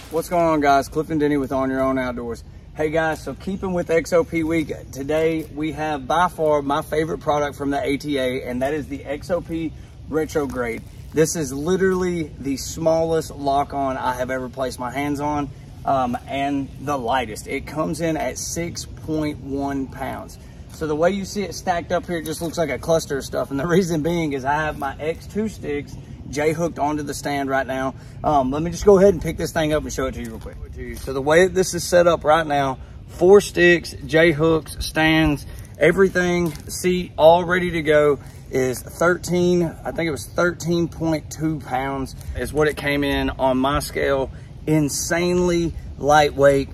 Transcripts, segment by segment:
What's going on, guys? Cliff and Denny with On Your Own Outdoors. Hey guys, so keeping with XOP week, today we have by far my favorite product from the ATA, and that is the XOP Retrograde. This is literally the smallest lock-on I have ever placed my hands on, and the lightest. It comes in at 6.1 pounds. So the way you see it stacked up here, it just looks like a cluster of stuff, and the reason being is I have my X2 sticks J-hooked onto the stand right now. Let me just go ahead and pick this thing up and show it to you real quick. So the way that this is set up right now, 4 sticks, J-hooks, stands, everything, seat, all ready to go, is 13.2 pounds is what it came in on my scale. Insanely lightweight,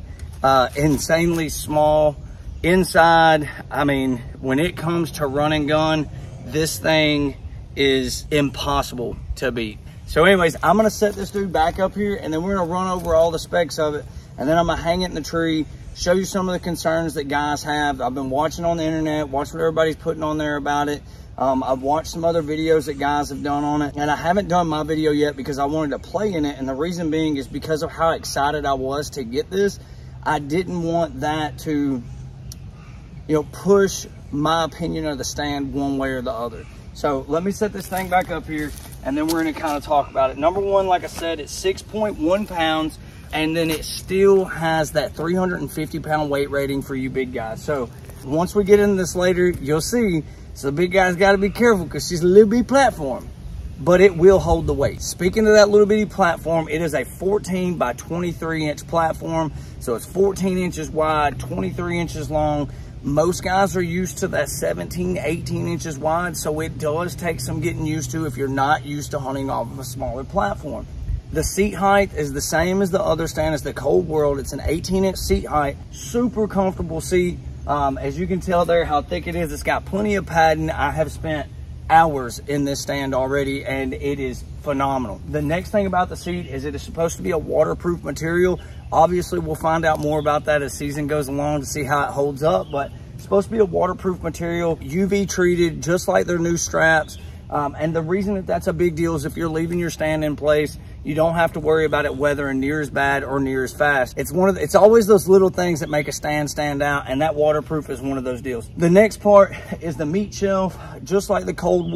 insanely small. Inside, I mean, when it comes to run and gun, this thing is impossible to beat. So anyways, I'm gonna set this dude back up here, and then we're gonna run over all the specs of it, and then I'm gonna hang it in the tree, show you some of the concerns that guys have. I've been watching on the internet, watch what everybody's putting on there about it. I've watched some other videos that guys have done on it, and I haven't done my video yet because I wanted to play in it, and the reason being is because of how excited I was to get this. I didn't want that to, you know, push my opinion of the stand one way or the other. So let me set this thing back up here, and then we're gonna kind of talk about it. Number one, like I said, it's 6.1 pounds, and then it still has that 350-pound weight rating for you big guys. So once we get into this later, you'll see. So the big guys gotta be careful because she's a little bitty platform, but it will hold the weight. Speaking of that little bitty platform, it is a 14 by 23 inch platform. So it's 14 inches wide, 23 inches long. Most guys are used to that 17, 18 inches wide, so it does take some getting used to if you're not used to hunting off of a smaller platform. The seat height is the same as the other stand, as the Cold World. It's an 18-inch seat height, super comfortable seat. As you can tell there how thick it is, it's got plenty of padding. I have spent hours in this stand already, and it is phenomenal. The next thing about the seat is it is supposed to be a waterproof material. Obviously, we'll find out more about that as season goes along to see how it holds up, but it's supposed to be a waterproof material, UV treated, just like their new straps. And the reason that that's a big deal is if you're leaving your stand in place, you don't have to worry about it weathering near as bad or near as fast. It's always those little things that make a stand stand out, and that waterproof is one of those deals. The next part is the meat shelf, just like the Cold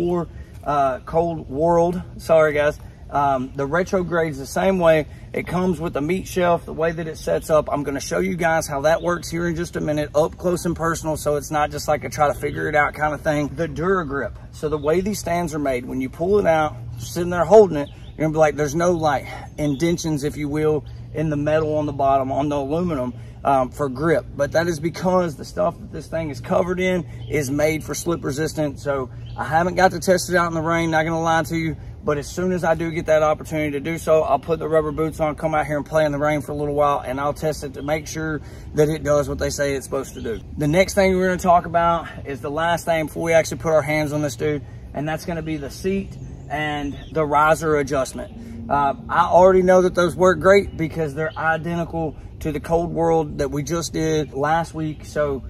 World, sorry guys. The Retrograde's the same way. It comes with the meat shelf, the way that it sets up. I'm gonna show you guys how that works here in just a minute, up close and personal, so it's not just like a try to figure it out kind of thing. The DuraGrip. So the way these stands are made, when you pull it out, sitting there holding it, you're gonna be like, there's no like indentions, if you will, in the metal on the bottom, on the aluminum, for grip. But that is because the stuff that this thing is covered in is made for slip resistant. So I haven't got to test it out in the rain, not gonna lie to you. But as soon as I do get that opportunity to do so, I'll put the rubber boots on, come out here and play in the rain for a little while, and I'll test it to make sure that it does what they say it's supposed to do. The next thing we're gonna talk about is the last thing before we actually put our hands on this dude, and that's gonna be the seat and the riser adjustment. I already know that those work great because they're identical to the Cold World that we just did last week. So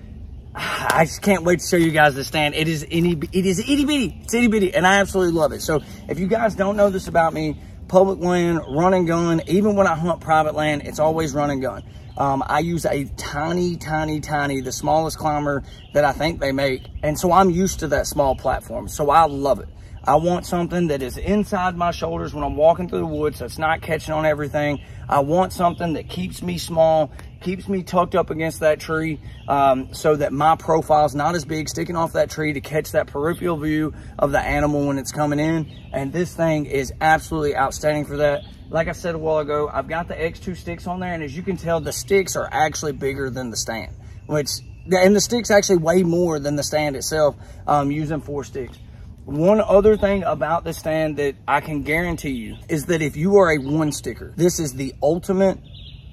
I just can't wait to show you guys the stand. It is itty bitty. It's itty bitty, and I absolutely love it. So if you guys don't know this about me, public land, run and gun, even when I hunt private land, it's always run and gun. I use a tiny, the smallest climber that I think they make. And so I'm used to that small platform. So I love it. I want something that is inside my shoulders when I'm walking through the woods, so it's not catching on everything. I want something that keeps me small, keeps me tucked up against that tree, so that my profile's not as big sticking off that tree to catch that peripheral view of the animal when it's coming in. And this thing is absolutely outstanding for that. Like I said a while ago, I've got the X2 sticks on there, and as you can tell, the sticks are actually bigger than the stand, and the sticks actually weigh more than the stand itself, using 4 sticks. One other thing about this stand that I can guarantee you is that if you are a 1-sticker, this is the ultimate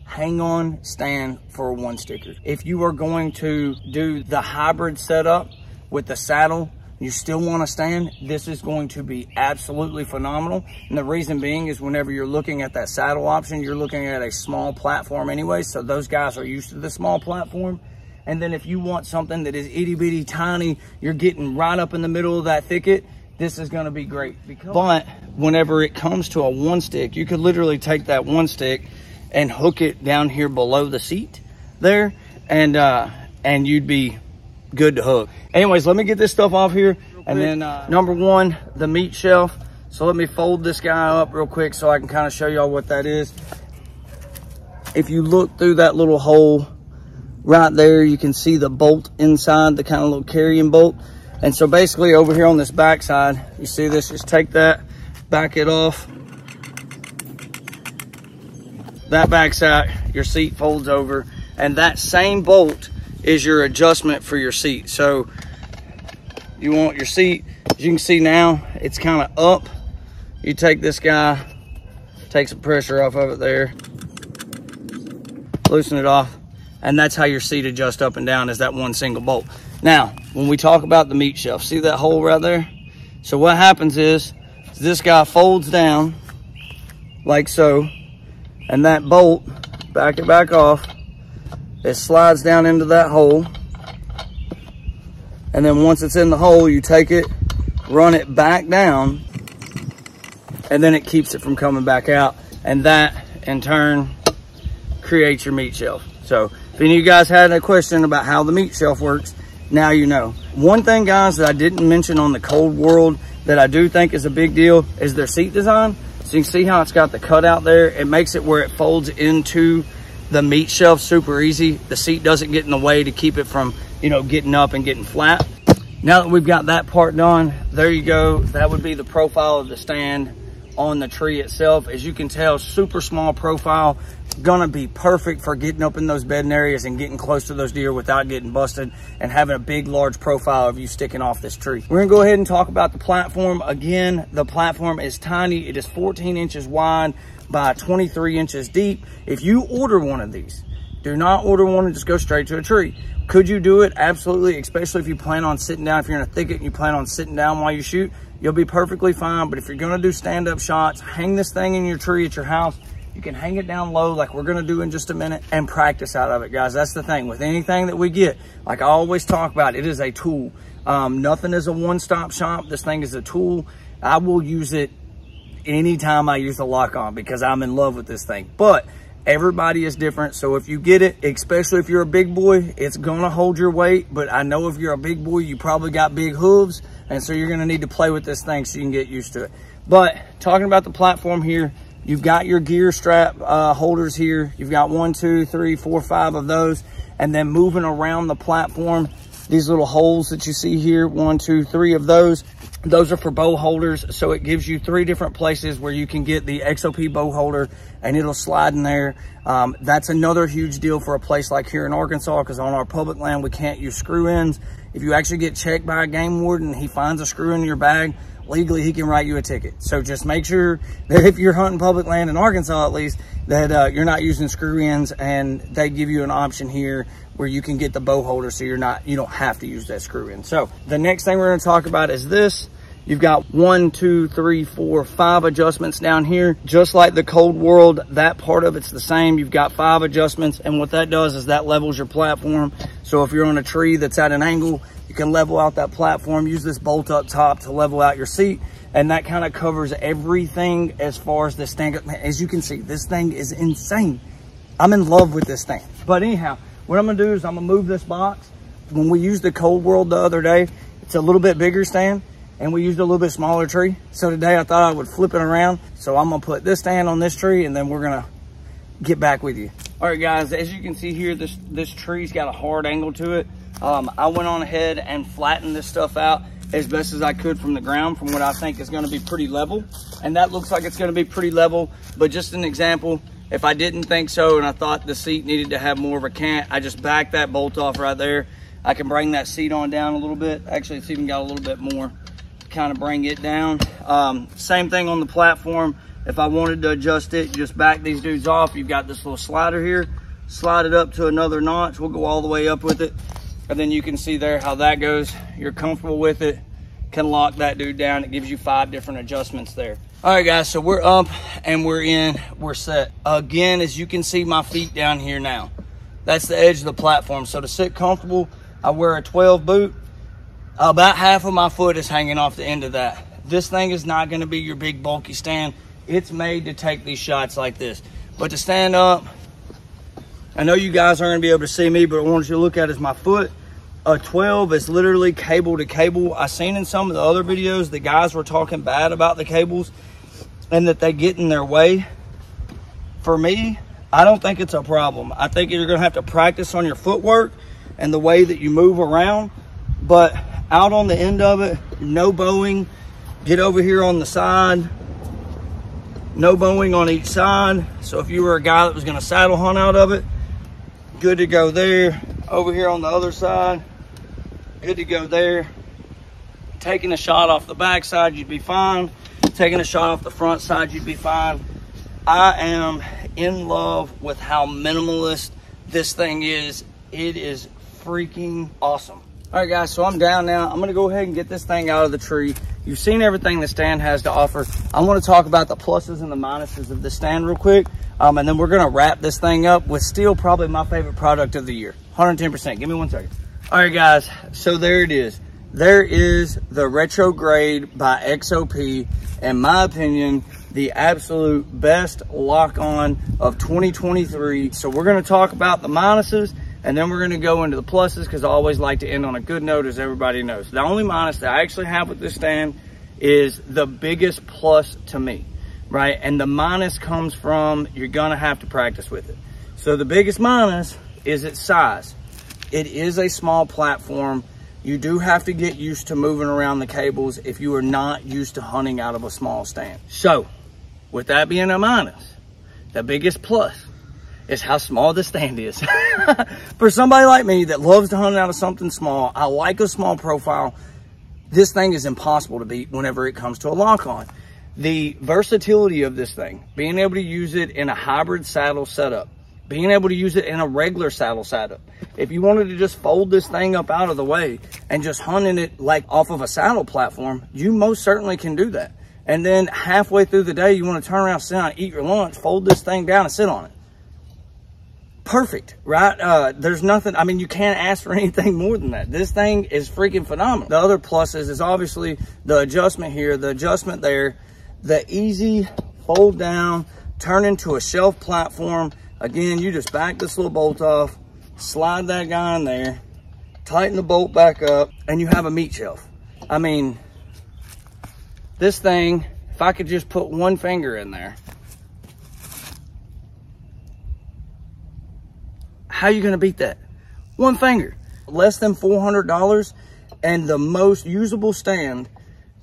hang-on stand for a 1-sticker. If you are going to do the hybrid setup with the saddle, you still want to stand, this is going to be absolutely phenomenal. And the reason being is whenever you're looking at that saddle option, you're looking at a small platform anyway, so those guys are used to the small platform. And then if you want something that is itty bitty tiny, you're getting right up in the middle of that thicket, this is going to be great. But whenever it comes to a one stick, you could literally take that one stick and hook it down here below the seat there, and you'd be good to hook. Anyways, let me get this stuff off here. And then number one, the meat shelf. So let me fold this guy up real quick so I can kind of show y'all what that is. If you look through that little hole right there, you can see the bolt inside, the kind of little carrying bolt. And so basically over here on this back side, you see this, just take that, back it off. That back side, your seat folds over, and that same bolt is your adjustment for your seat. So you want your seat, as you can see now, it's kind of up. You take this guy, take some pressure off of it there, loosen it off, and that's how your seat adjusts up and down, is that one single bolt. Now, when we talk about the meat shelf, see that hole right there? So what happens is this guy folds down like so, and that bolt, back it back off, it slides down into that hole. And then once it's in the hole, you take it, run it back down, and then it keeps it from coming back out. And that, in turn, creates your meat shelf. So if any of you guys had a question about how the meat shelf works, now you know. One thing, guys, that I didn't mention on the Cold World that I do think is a big deal is their seat design. So you can see how it's got the cutout there. It makes it where it folds into the meat shelf super easy. The seat doesn't get in the way to keep it from, you know, getting up and getting flat. Now that we've got that part done, there you go. That would be the profile of the stand on the tree itself. As you can tell, super small profile, gonna be perfect for getting up in those bedding areas and getting close to those deer without getting busted, and having a big, large profile of you sticking off this tree. We're gonna go ahead and talk about the platform. Again, the platform is tiny. It is 14 inches wide by 23 inches deep. If you order one of these, do not order one and just go straight to a tree. Could you do it? Absolutely, especially if you plan on sitting down. If you're in a thicket and you plan on sitting down while you shoot, you'll be perfectly fine. But if you're gonna do stand-up shots, hang this thing in your tree at your house. You can hang it down low like we're gonna do in just a minute, and practice out of it, guys. That's the thing with anything that we get. Like I always talk about, it is a tool. Nothing is a one-stop shop. This thing is a tool. I will use it anytime I use the lock on because I'm in love with this thing. But everybody is different. So if you get it, especially if you're a big boy, it's gonna hold your weight. But I know if you're a big boy, you probably got big hooves, and so you're gonna need to play with this thing so you can get used to it. But talking about the platform here, you've got your gear strap holders here. You've got 1, 2, 3, 4, 5 of those. And then moving around the platform, these little holes that you see here, 1, 2, 3 of those. Those are for bow holders. So it gives you 3 different places where you can get the XOP bow holder, and it'll slide in there. That's another huge deal for a place like here in Arkansas, because on our public land, we can't use screw ins. If you actually get checked by a game warden, he finds a screw in your bag, legally he can write you a ticket. So just make sure that if you're hunting public land in Arkansas, at least, that you're not using screw ins, and they give you an option here where you can get the bow holder, so you don't have to use that screw in. So the next thing we're going to talk about is this. You've got 1, 2, 3, 4, 5 adjustments down here. Just like the Cold World, that part of it's the same. You've got 5 adjustments, and what that does is that levels your platform. So if you're on a tree that's at an angle, you can level out that platform, use this bolt up top to level out your seat, and that kind of covers everything as far as this thing. As you can see, this thing is insane. I'm in love with this thing. But anyhow, what I'm gonna do is I'm gonna move this box. When we used the Cold World the other day, it's a little bit bigger stand, and we used a little bit smaller tree. So today I thought I would flip it around. So I'm gonna put this stand on this tree, and then we're gonna get back with you. All right, guys, as you can see here, this tree's got a hard angle to it. I went on ahead and flattened this stuff out as best as I could from the ground, from what I think is gonna be pretty level. And that looks like it's gonna be pretty level, but just an example, if I didn't think so and I thought the seat needed to have more of a cant, I just backed that bolt off right there. I can bring that seat on down a little bit. Actually, it's even got a little bit more, kind of bring it down. Same thing on the platform. If I wanted to adjust it, just back these dudes off. You've got this little slider here, slide it up to another notch. We'll go all the way up with it. And then you can see there how that goes. You're comfortable with it, can lock that dude down. It gives you 5 different adjustments there. All right, guys, so we're up and we're in, we're set. Again, as you can see my feet down here now, that's the edge of the platform. So to sit comfortable, I wear a 12 boot. About half of my foot is hanging off the end of that. This thing is not gonna be your big bulky stand. It's made to take these shots like this. But to stand up, I know you guys aren't gonna be able to see me, but I want you to look at is my foot. A 12 is literally cable to cable. I seen in some of the other videos, the guys were talking bad about the cables and that they get in their way. For me, I don't think it's a problem. I think you're gonna have to practice on your footwork and the way that you move around, but out on the end of it, no bowing. Get over here on the side, no bowing on each side. So if you were a guy that was gonna saddle hunt out of it, good to go there. Over here on the other side, good to go there. Taking a shot off the back side, you'd be fine. Taking a shot off the front side, you'd be fine. I am in love with how minimalist this thing is. It is freaking awesome. All right, guys, so I'm down now. I'm gonna go ahead and get this thing out of the tree. You've seen everything the stand has to offer. I wanna talk about the pluses and the minuses of the stand real quick. And then we're gonna wrap this thing up with still probably my favorite product of the year, 110%. Give me 1 second. All right, guys, so there it is. There is the Retrograde by XOP. In my opinion, the absolute best lock-on of 2023. So we're gonna talk about the minuses, and then we're gonna go into the pluses, because I always like to end on a good note, as everybody knows. The only minus that I actually have with this stand is the biggest plus to me, right? And the minus comes from, you're gonna have to practice with it. So the biggest minus is its size. It is a small platform. You do have to get used to moving around the cables if you are not used to hunting out of a small stand. So with that being a minus, the biggest plus is how small the stand is. For somebody like me that loves to hunt out of something small, I like a small profile, this thing is impossible to beat whenever it comes to a lock-on. The versatility of this thing, being able to use it in a hybrid saddle setup, being able to use it in a regular saddle setup. If you wanted to just fold this thing up out of the way and just hunt in it like off of a saddle platform, you most certainly can do that. And then halfway through the day, you want to turn around, sit down, eat your lunch, fold this thing down and sit on it. Perfect, right? There's nothing, I mean, you can't ask for anything more than that. This thing is freaking phenomenal. The other pluses is obviously the adjustment here, the adjustment there, the easy fold down, turn into a shelf platform. Again, you just back this little bolt off, slide that guy in there, tighten the bolt back up, and you have a meat shelf. I mean, this thing, if I could just put one finger in there, how are you gonna beat that? One finger, less than $400, and the most usable stand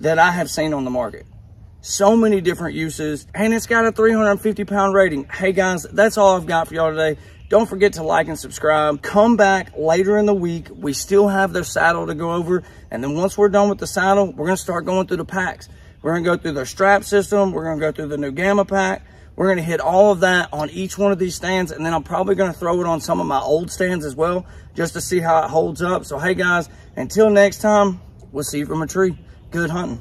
that I have seen on the market. So many different uses, and it's got a 350-pound rating. Hey guys, that's all I've got for y'all today. Don't forget to like and subscribe. Come back later in the week. We still have their saddle to go over, and then once we're done with the saddle, we're gonna start going through the packs. We're gonna go through their strap system. We're gonna go through the new Gamma pack. We're gonna hit all of that on each one of these stands, and then I'm probably gonna throw it on some of my old stands as well, just to see how it holds up. So hey guys, until next time, we'll see you from a tree. Good hunting.